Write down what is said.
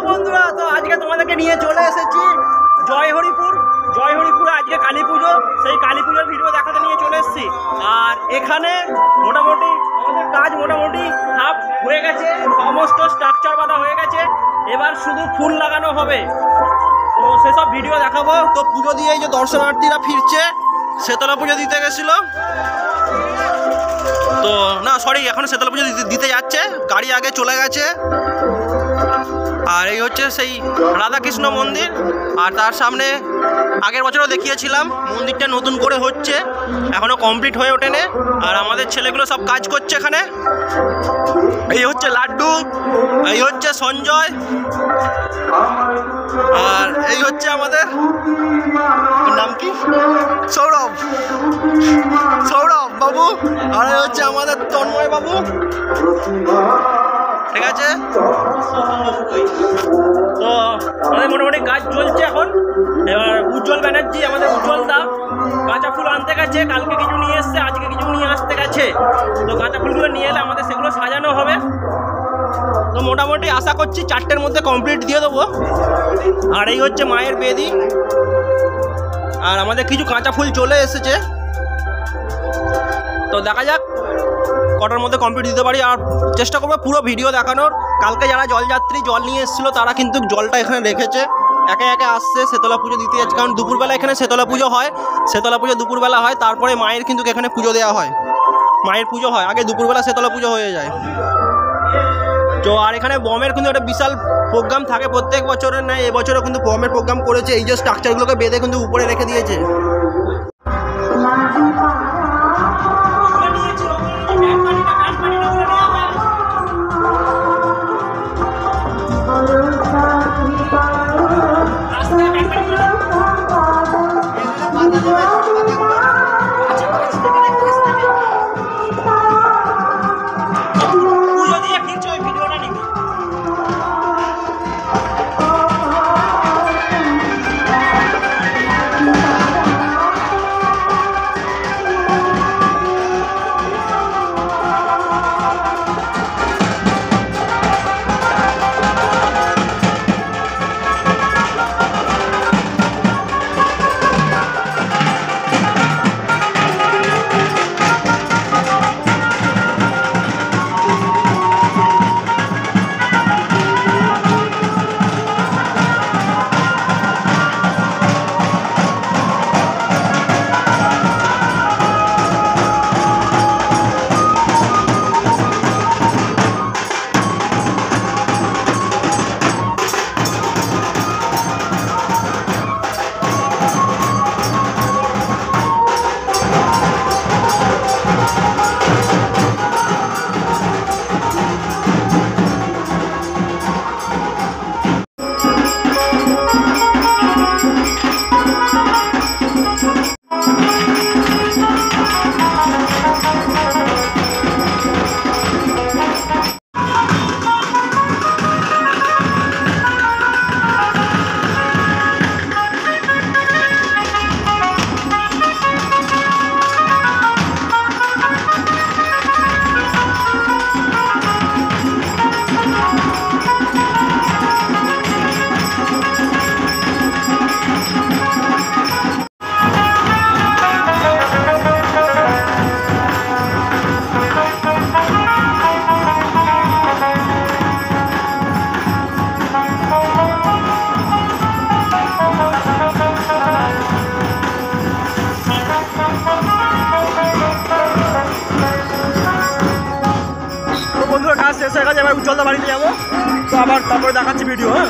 বন্ধুরা, তো আজকে তোমাদেরকে নিয়ে চলে এসেছি জয়হরিপুরে আজকে কালী পুজো। সেই কালী পুজোর ভিডিও দেখাতে নিয়ে চলে এসেছি। আর এখানে মোটামুটি আমাদের কাজ হাফ হয়ে গেছে, সমস্ত স্ট্রাকচার বাঁধা হয়ে গেছে, এবার শুধু ফুল লাগানো হবে। তো সেসব ভিডিও দেখাবো। তো পুজো দিয়ে এই যে দর্শনার্থীরা ফিরছে, শেতলা পুজো দিতে গেছিল, তো না সরি এখনো শেতলা পুজো দিতে যাচ্ছে, গাড়ি আগে চলে গেছে। আর এই হচ্ছে সেই রাধাকৃষ্ণ মন্দির। আর তার সামনে আগের বছরও দেখিয়েছিলাম, মন্দিরটা নতুন করে হচ্ছে, এখনও কমপ্লিট হয়ে ওঠেনি। আর আমাদের ছেলেগুলো সব কাজ করছে এখানে। এই হচ্ছে লাড্ডু, এই হচ্ছে সঞ্জয়, আর এই হচ্ছে আমাদের নাম কি সৌরভ বাবু, আর এই হচ্ছে আমাদের তন্ময় বাবু। ঠিক আছে, তো আমাদের মোটামুটি কাজ চলছে এখন। এবার উজ্জ্বল ব্যানার্জি, আমাদের উজ্জ্বল দা কাঁচা ফুল আনতে গেছে, কালকে কিছু নিয়ে এসছে, আজকে কিছু নিয়ে আসতে গেছে। তো কাঁচা ফুলগুলো নিয়ে এলে আমাদের সেগুলো সাজানো হবে। তো মোটামুটি আশা করছি 4টের মধ্যে কমপ্লিট দিয়ে দেবো। আর এই হচ্ছে মায়ের বেদি, আর আমাদের কিছু কাঁচা ফুল চলে এসেছে। তো দেখা যাক কটার মধ্যে কমপ্লিট দিতে পারি। আর চেষ্টা করবো পুরো ভিডিও দেখানোর। কালকে যারা জলযাত্রী জল নিয়ে এসেছিলো তারা কিন্তু জলটা এখানে রেখেছে, একে একে আসছে শেতলা পুজো দিতে যাচ্ছে। কারণ দুপুরবেলা এখানে শেতলা পুজো হয়, শেতলা পুজো দুপুরবেলা হয়, তারপরে মায়ের কিন্তু এখানে পুজো দেওয়া হয়, মায়ের পুজো হয়, আগে দুপুরবেলা শেতলা পুজো হয়ে যায়। তো আর এখানে বমের কিন্তু একটা বিশাল প্রোগ্রাম থাকে প্রত্যেক বছরের ন্যায়, এবছরও কিন্তু বমের প্রোগ্রাম করেছে। এই যে স্ট্রাকচারগুলোকে বেঁধে কিন্তু উপরে রেখে দিয়েছে। শেষ হয়ে গেছে, এবার উজ্জ্বলদা বাড়িতে যাবো। তো আবার তারপরে দেখাচ্ছি ভিডিও। হ্যাঁ।